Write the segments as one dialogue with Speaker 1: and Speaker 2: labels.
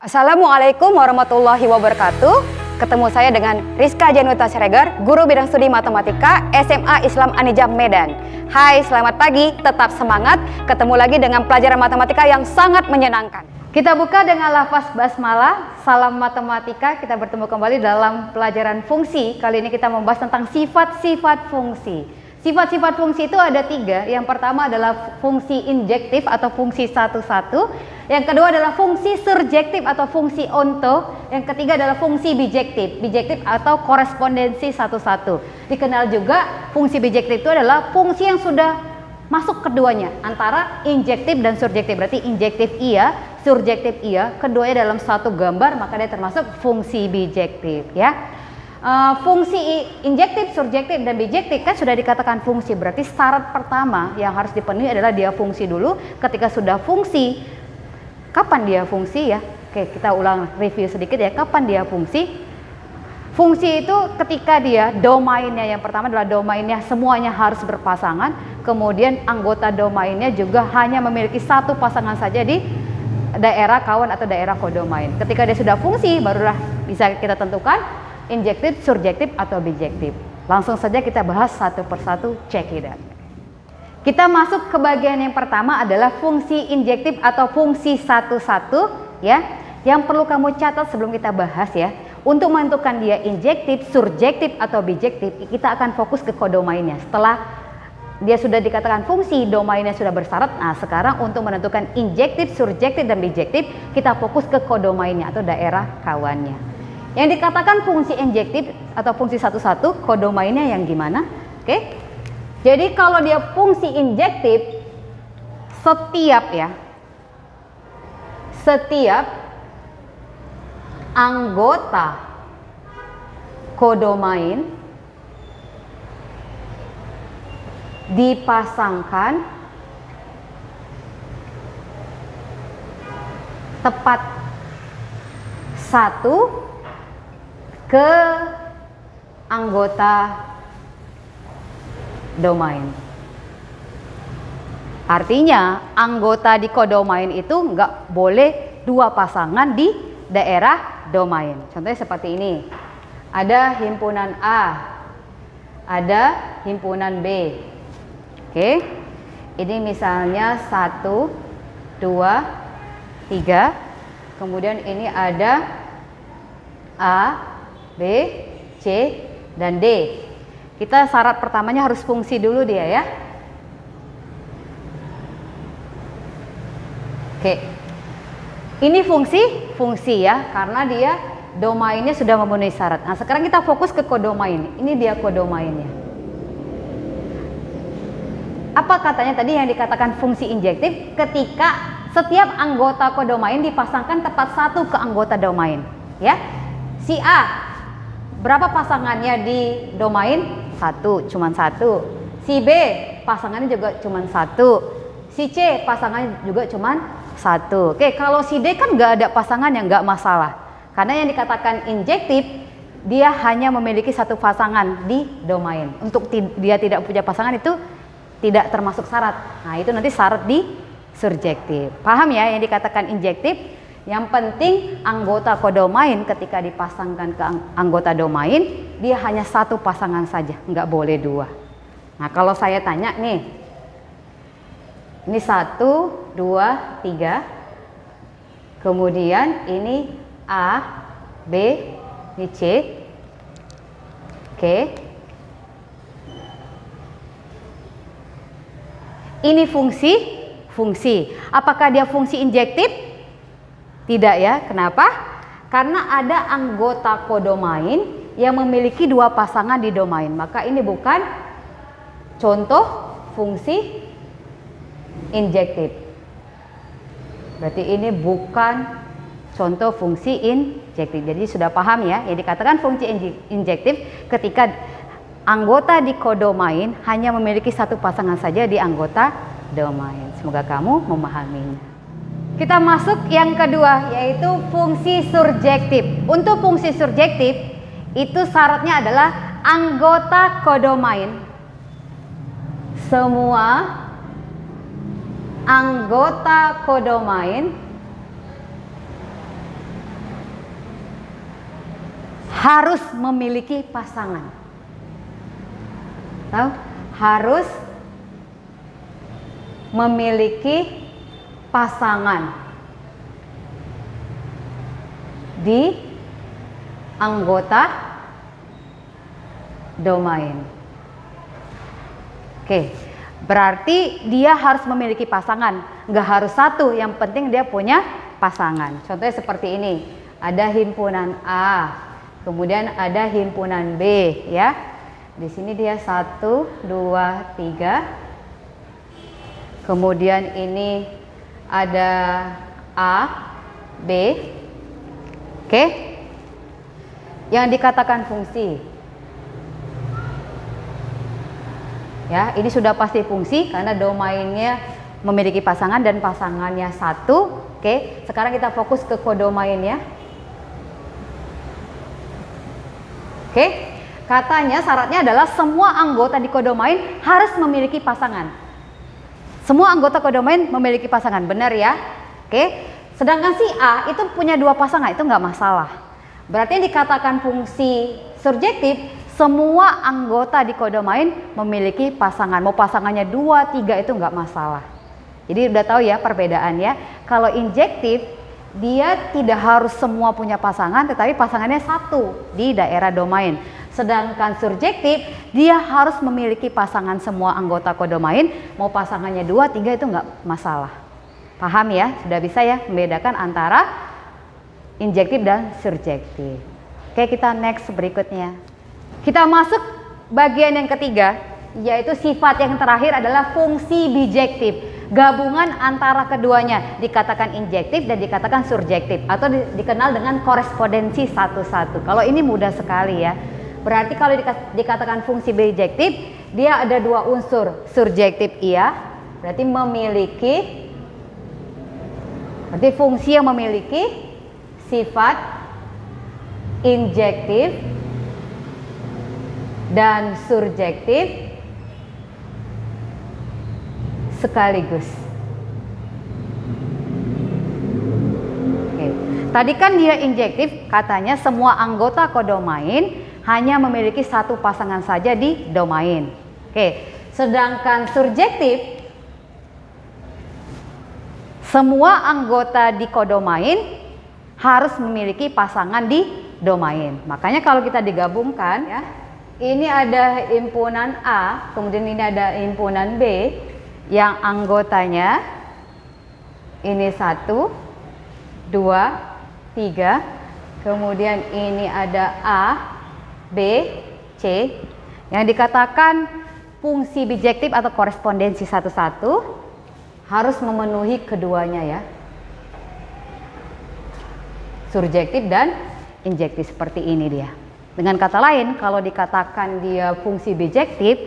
Speaker 1: Assalamualaikum warahmatullahi wabarakatuh. Ketemu saya dengan Rizka Januta Siregar, Guru Bidang Studi Matematika SMA Islam Anijam Medan. Hai, selamat pagi, tetap semangat. Ketemu lagi dengan pelajaran matematika yang sangat menyenangkan. Kita buka dengan lafaz basmalah. Salam matematika. Kita bertemu kembali dalam pelajaran fungsi. Kali ini kita membahas tentang sifat-sifat fungsi. Sifat-sifat fungsi itu ada 3. Yang pertama adalah fungsi injektif atau fungsi satu-satu. Yang kedua adalah fungsi surjektif atau fungsi onto. Yang ketiga adalah fungsi bijektif. Bijektif atau korespondensi satu-satu. Dikenal juga fungsi bijektif itu adalah fungsi yang sudah masuk keduanya antara injektif dan surjektif. Berarti injektif iya, surjektif iya. Keduanya dalam satu gambar, maka dia termasuk fungsi bijektif ya. Fungsi injektif, surjektif, dan bijektif kan sudah dikatakan fungsi. Berarti syarat pertama yang harus dipenuhi adalah dia fungsi dulu. Ketika sudah fungsi, kapan dia fungsi ya? Oke, kita ulang review sedikit ya. Kapan dia fungsi? Fungsi itu ketika dia domainnya, yang pertama adalah domainnya semuanya harus berpasangan. Kemudian anggota domainnya juga hanya memiliki satu pasangan saja di daerah kawan atau daerah kodomain. Ketika dia sudah fungsi, barulah bisa kita tentukan injektif, surjektif, atau bijektif. Langsung saja kita bahas satu persatu, check it out. Kita masuk ke bagian yang pertama adalah fungsi injektif atau fungsi satu-satu ya. Yang perlu kamu catat sebelum kita bahas ya. Untuk menentukan dia injektif, surjektif, atau bijektif, kita akan fokus ke kodomainnya. Setelah dia sudah dikatakan fungsi, domainnya sudah bersyarat. Nah, sekarang untuk menentukan injektif, surjektif, dan bijektif, kita fokus ke kodomainnya atau daerah kawannya. Yang dikatakan fungsi injektif atau fungsi satu-satu, kodomainnya yang gimana? Oke. Jadi kalau dia fungsi injektif, setiap anggota kodomain dipasangkan tepat satu ke anggota domain. Artinya anggota di kodomain itu nggak boleh dua pasangan di daerah domain. Contohnya seperti ini. Ada himpunan A, ada himpunan B. Oke. Ini misalnya 1, 2, 3. Kemudian ini ada A, B, C, dan D. Kita syarat pertamanya harus fungsi dulu dia ya. Oke. Ini fungsi ya, karena dia domainnya sudah memenuhi syarat. Nah, sekarang kita fokus ke kodomain. Ini dia kodomainnya. Apa katanya tadi yang dikatakan fungsi injektif? Ketika setiap anggota kodomain dipasangkan tepat satu ke anggota domain, ya. Si A, berapa pasangannya di domain? Satu, cuman satu. Si B, pasangannya juga cuman satu. Si C, pasangannya juga cuman satu. Oke, kalau si D kan nggak ada pasangan, yang nggak masalah. Karena yang dikatakan injektif, dia hanya memiliki satu pasangan di domain. Untuk dia tidak punya pasangan itu tidak termasuk syarat. Nah, itu nanti syarat di surjektif. Paham ya yang dikatakan injektif? Yang penting anggota kodomain ketika dipasangkan ke anggota domain, dia hanya satu pasangan saja, nggak boleh dua. Nah, kalau saya tanya nih, ini 1, 2, 3, kemudian ini A, B, ini C, oke. Ini fungsi. Apakah dia fungsi injektif? Tidak ya, kenapa? Karena ada anggota kodomain yang memiliki dua pasangan di domain. Maka ini bukan contoh fungsi injektif. Berarti ini bukan contoh fungsi injektif. Jadi sudah paham ya, yang dikatakan fungsi injektif ketika anggota di kodomain hanya memiliki satu pasangan saja di anggota domain. Semoga kamu memahaminya. Kita masuk yang kedua, yaitu fungsi surjektif. Untuk fungsi surjektif, itu syaratnya adalah anggota kodomain. Semua anggota kodomain harus memiliki pasangan. Tahu? Harus memiliki pasangan di anggota domain. Oke, berarti dia harus memiliki pasangan. Nggak harus satu, yang penting dia punya pasangan. Contohnya seperti ini, ada himpunan A, kemudian ada himpunan B, ya. Di sini dia 1, 2, 3. Kemudian ini ada A, B. Oke. Yang dikatakan fungsi. Ya, ini sudah pasti fungsi karena domainnya memiliki pasangan dan pasangannya 1. Oke, sekarang kita fokus ke kodomainnya. Oke, katanya syaratnya adalah semua anggota di kodomain harus memiliki pasangan. Semua anggota kodomain memiliki pasangan, benar ya? Oke, sedangkan si A itu punya 2 pasangan, itu nggak masalah. Berarti yang dikatakan fungsi surjektif, semua anggota di kodomain memiliki pasangan. Mau pasangannya 2, 3 itu nggak masalah. Jadi udah tahu ya perbedaannya. Kalau injektif, dia tidak harus semua punya pasangan, tetapi pasangannya 1 di daerah domain. Sedangkan surjektif, dia harus memiliki pasangan semua anggota kodomain. Mau pasangannya 2, 3 itu nggak masalah. Paham ya? Sudah bisa ya membedakan antara injektif dan surjektif. Oke, kita next berikutnya. Kita masuk bagian yang ketiga, yaitu sifat yang terakhir adalah fungsi bijektif. Gabungan antara keduanya, dikatakan injektif dan dikatakan surjektif, atau dikenal dengan korespondensi satu-satu. Kalau ini mudah sekali ya. Berarti kalau dikatakan fungsi bijektif, dia ada 2 unsur. Surjektif iya, berarti memiliki, berarti fungsi yang memiliki sifat injektif dan surjektif sekaligus. Oke. Tadi kan dia injektif, katanya semua anggota kodomain hanya memiliki 1 pasangan saja di domain. Oke. Sedangkan surjektif, semua anggota di kodomain harus memiliki pasangan di domain. Makanya kalau kita digabungkan ya, ini ada himpunan A, kemudian ini ada himpunan B, yang anggotanya ini 1, 2, 3, kemudian ini ada A, B, C, yang dikatakan fungsi bijektif atau korespondensi satu-satu harus memenuhi keduanya ya, surjektif dan injektif, seperti ini dia. Dengan kata lain, kalau dikatakan dia fungsi bijektif,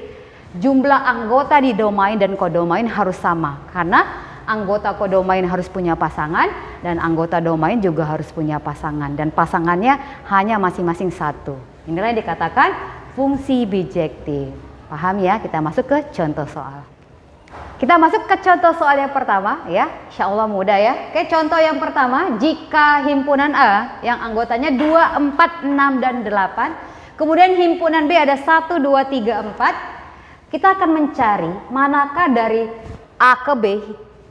Speaker 1: jumlah anggota di domain dan kodomain harus sama. Karena anggota kodomain harus punya pasangan dan anggota domain juga harus punya pasangan. Dan pasangannya hanya masing-masing 1. Inilah yang dikatakan fungsi bijektif. Paham ya? Kita masuk ke contoh soal. Kita masuk ke contoh soal yang pertama ya, insya Allah mudah ya. Oke, contoh yang pertama, jika himpunan A yang anggotanya 2, 4, 6, dan 8, kemudian himpunan B ada 1, 2, 3, 4, kita akan mencari manakah dari A ke B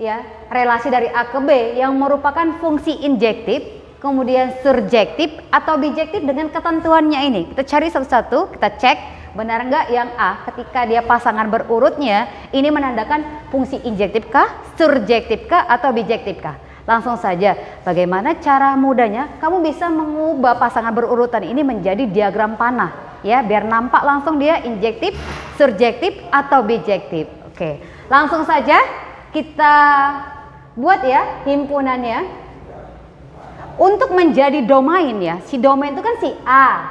Speaker 1: ya, relasi dari A ke B yang merupakan fungsi injektif, kemudian surjektif atau bijektif dengan ketentuannya ini. Kita cari satu-satu, kita cek benar nggak yang A ketika dia pasangan berurutnya ini menandakan fungsi injektif kah, surjektif kah, atau bijektif kah. Langsung saja, bagaimana cara mudahnya kamu bisa mengubah pasangan berurutan ini menjadi diagram panah ya, biar nampak langsung dia injektif, surjektif, atau bijektif. Oke, langsung saja kita buat ya himpunannya. Untuk menjadi domain ya, si domain itu kan si A,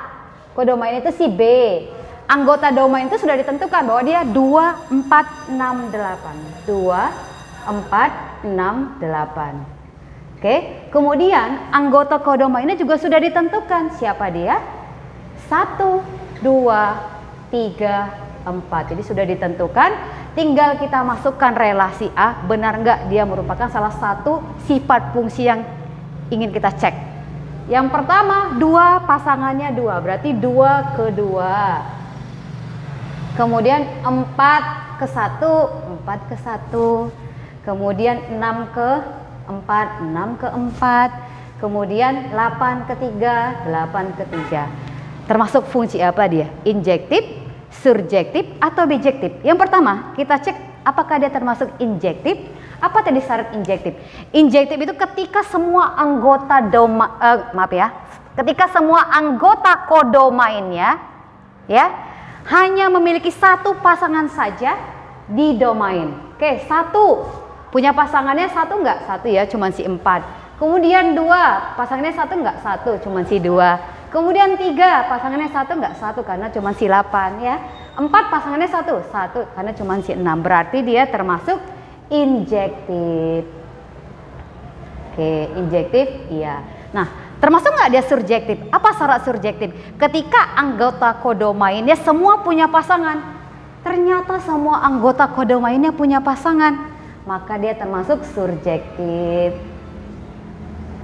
Speaker 1: kodomain itu si B. Anggota domain itu sudah ditentukan bahwa dia 2, 4, 6, 8. 2, 4, 6, 8. Oke, kemudian anggota kodomainnya juga sudah ditentukan. Siapa dia? 1, 2, 3, 4. Jadi sudah ditentukan. Tinggal kita masukkan relasi A. Benar nggak dia merupakan salah satu sifat fungsi yang ingin kita cek. Yang pertama 2 pasangannya 2, berarti 2 ke 2. Kemudian 4 ke 1, 4 ke 1. Kemudian 6 ke 4, 6 ke 4. Kemudian 8 ke 3, 8 ke 3. Termasuk fungsi apa dia? Injektif, surjektif, atau bijektif? Yang pertama kita cek apakah dia termasuk injektif. Apa tadi syarat injektif? Injektif itu ketika semua anggota ketika semua anggota kodomainnya hanya memiliki satu pasangan saja di domain. Oke, 1 punya pasangannya 1 enggak? 1 ya, cuma si 4. Kemudian 2 pasangannya 1 enggak? 1, cuma si 2. Kemudian 3 pasangannya 1 enggak? 1 karena cuma si 8 ya. 4 pasangannya 1 karena cuma si 6. Berarti dia termasuk injektif. Oke, injektif iya. Nah, termasuk nggak dia surjektif? Apa syarat surjektif? Ketika anggota kodomainnya semua punya pasangan. Ternyata semua anggota kodomainnya punya pasangan, maka dia termasuk surjektif.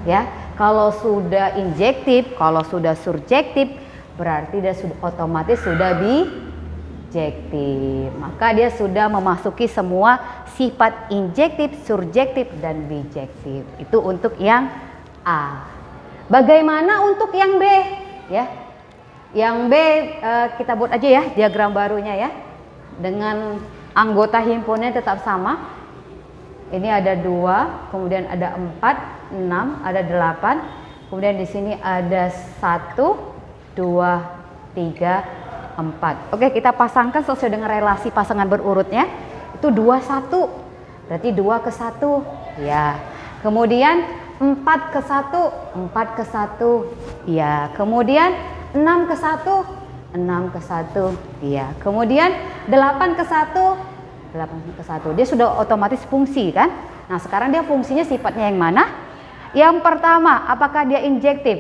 Speaker 1: Ya, kalau sudah injektif, kalau sudah surjektif, berarti dia sudah otomatis sudah bijektif. Maka dia sudah memasuki semua sifat injektif, surjektif, dan bijektif. Itu untuk yang A. Bagaimana untuk yang B? Ya, yang B kita buat aja ya diagram barunya ya. Dengan anggota himpunnya tetap sama. Ini ada 2, kemudian ada 4, 6, ada 8. Kemudian di sini ada 1, 2, 3, 4. Oke, kita pasangkan sesuai dengan relasi pasangan berurutnya. Itu 2, 1. Berarti 2 ke 1. Ya. Kemudian 4 ke 1, 4 ke 1. Ya. Kemudian 6 ke 1, 6 ke 1. Ya. Kemudian 8 ke 1, 8 ke 1. Dia sudah otomatis fungsi kan? Nah, sekarang dia fungsinya sifatnya yang mana? Yang pertama, apakah dia injektif?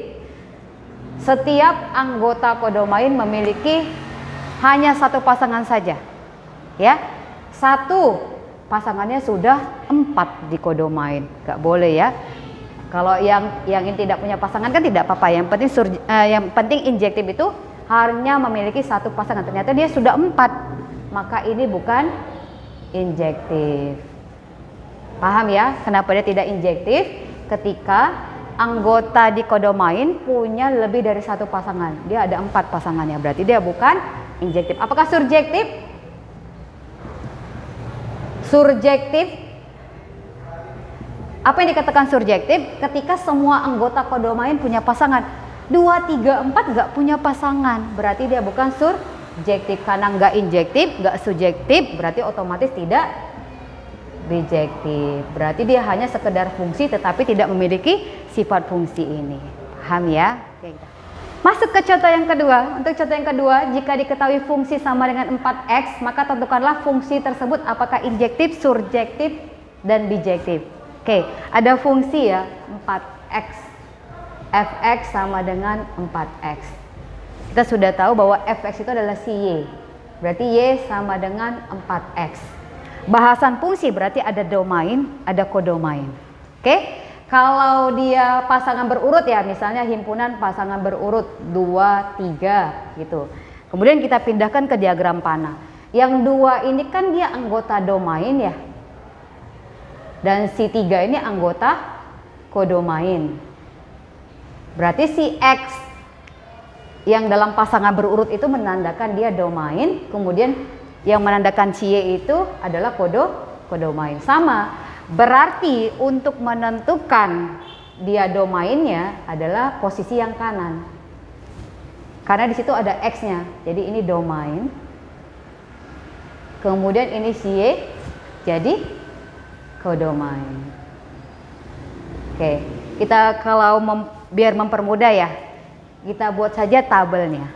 Speaker 1: Setiap anggota kodomain memiliki hanya satu pasangan saja. Ya. 1 pasangannya sudah 4 di kodomain. Gak boleh ya. Kalau yang ini tidak punya pasangan kan tidak apa-apa. Yang penting injektif itu hanya memiliki satu pasangan. Ternyata dia sudah 4. Maka ini bukan injektif. Paham ya? Kenapa dia tidak injektif? Ketika anggota di kodomain punya lebih dari satu pasangan. Dia ada 4 pasangannya. Berarti dia bukan injektif. Apakah surjektif? Surjektif. Apa yang dikatakan surjektif? Ketika semua anggota kodomain punya pasangan. 2, 3, 4 nggak punya pasangan. Berarti dia bukan surjektif. Karena nggak injektif, nggak subjektif, berarti otomatis tidak bijektif. Berarti dia hanya sekedar fungsi tetapi tidak memiliki sifat fungsi ini. Paham ya? Masuk ke contoh yang kedua. Untuk contoh yang kedua, jika diketahui fungsi sama dengan 4x, maka tentukanlah fungsi tersebut apakah injektif, surjektif, dan bijektif. Oke, ada fungsi ya 4x. Fx sama dengan 4x. Kita sudah tahu bahwa fx itu adalah si y. Berarti y sama dengan 4x. Bahasan fungsi berarti ada domain, ada kodomain. Oke? Kalau dia pasangan berurut ya, misalnya himpunan pasangan berurut 2, 3 gitu. Kemudian kita pindahkan ke diagram panah. Yang 2 ini kan dia anggota domain ya. Dan si 3 ini anggota kodomain. Berarti si X yang dalam pasangan berurut itu menandakan dia domain, kemudian yang menandakan si Y itu adalah kodomain. Sama, berarti untuk menentukan dia domainnya adalah posisi yang kanan. Karena di situ ada X-nya, jadi ini domain. Kemudian ini si Y, jadi kodomain. Oke, kita kalau biar mempermudah ya, kita buat saja tabelnya.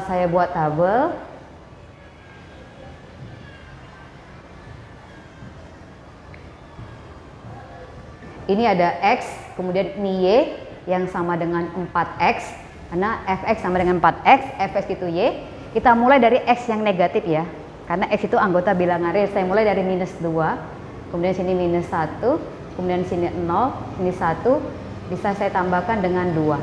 Speaker 1: Saya buat tabel. Ini ada X, kemudian ini Y yang sama dengan 4X. Karena Fx sama dengan 4X, Fx itu Y. Kita mulai dari X yang negatif ya. Karena X itu anggota bilangan real. Saya mulai dari -2, kemudian sini -1, kemudian sini 0, sini 1, bisa saya tambahkan dengan 2.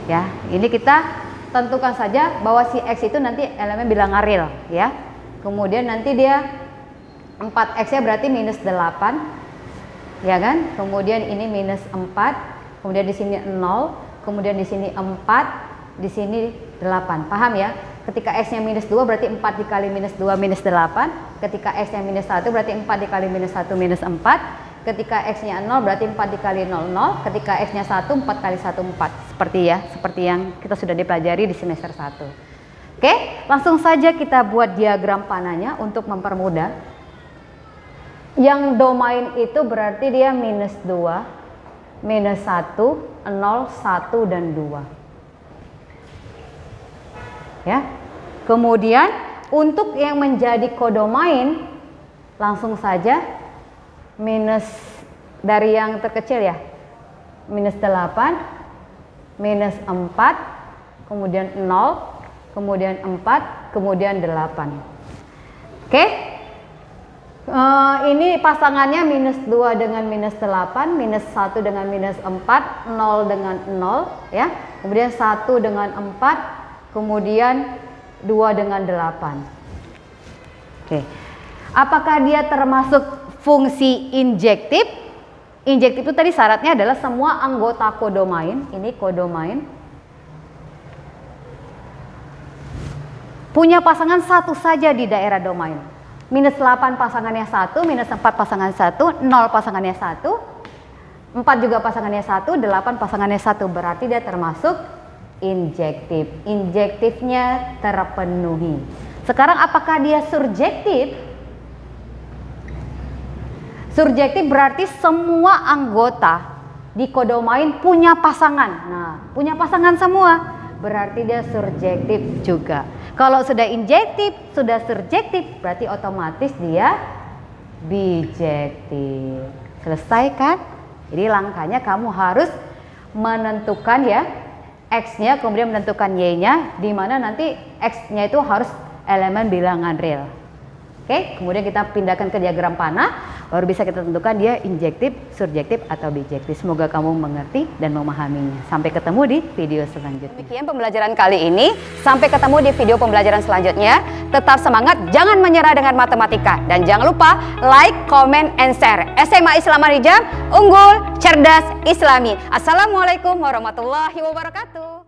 Speaker 1: Ya, ini kita tentukan saja bahwa si X itu nanti elemen bilangan real ya. Kemudian nanti dia 4X-nya berarti minus 8. Ya kan? Kemudian ini minus 4, kemudian di sini 0, kemudian di sini 4, di sini 8. Paham ya? Ketika X-nya minus 2 berarti 4 dikali minus 2 minus 8. Ketika X-nya minus 1 berarti 4 dikali minus 1 minus 4. Ketika X-nya 0 berarti 4 dikali 0, 0. Ketika X-nya 1, 4 kali 1, 4. Seperti yang kita sudah dipelajari di semester 1. Oke, langsung saja kita buat diagram panahnya untuk mempermudah. Yang domain itu berarti dia minus 2, minus 1, 0, 1, dan 2. Ya. Kemudian untuk yang menjadi kodomain langsung saja minus dari yang terkecil ya, minus 8, minus 4, kemudian 0, kemudian 4, kemudian 8. Oke, ini pasangannya minus 2 dengan minus 8, minus 1 dengan minus 4, 0 dengan 0 ya, kemudian 1 dengan 4, kemudian 2 dengan 8. Oke, apakah dia termasuk fungsi injektif? Injektif itu tadi syaratnya adalah semua anggota kodomain, ini kodomain, punya pasangan satu saja di daerah domain. Minus 8 pasangannya 1, minus 4 pasangan 1, 0 pasangannya 1, 4 juga pasangannya 1, 8 pasangannya 1. Berarti dia termasuk injektif. Injektifnya terpenuhi. Sekarang apakah dia surjektif? Surjektif berarti semua anggota di kodomain punya pasangan. Nah, punya pasangan semua. Berarti dia surjektif juga. Kalau sudah injektif, sudah surjektif, berarti otomatis dia bijektif. Selesai kan? Jadi langkahnya kamu harus menentukan ya X-nya, kemudian menentukan Y-nya, di mana nanti X-nya itu harus elemen bilangan real. Oke, kemudian kita pindahkan ke diagram panah, baru bisa kita tentukan dia injektif, surjektif, atau bijektif. Semoga kamu mengerti dan memahaminya. Sampai ketemu di video selanjutnya. Demikian pembelajaran kali ini. Sampai ketemu di video pembelajaran selanjutnya. Tetap semangat, jangan menyerah dengan matematika. Dan jangan lupa like, comment, and share. SMA Islam Anijam, unggul, cerdas, islami. Assalamualaikum warahmatullahi wabarakatuh.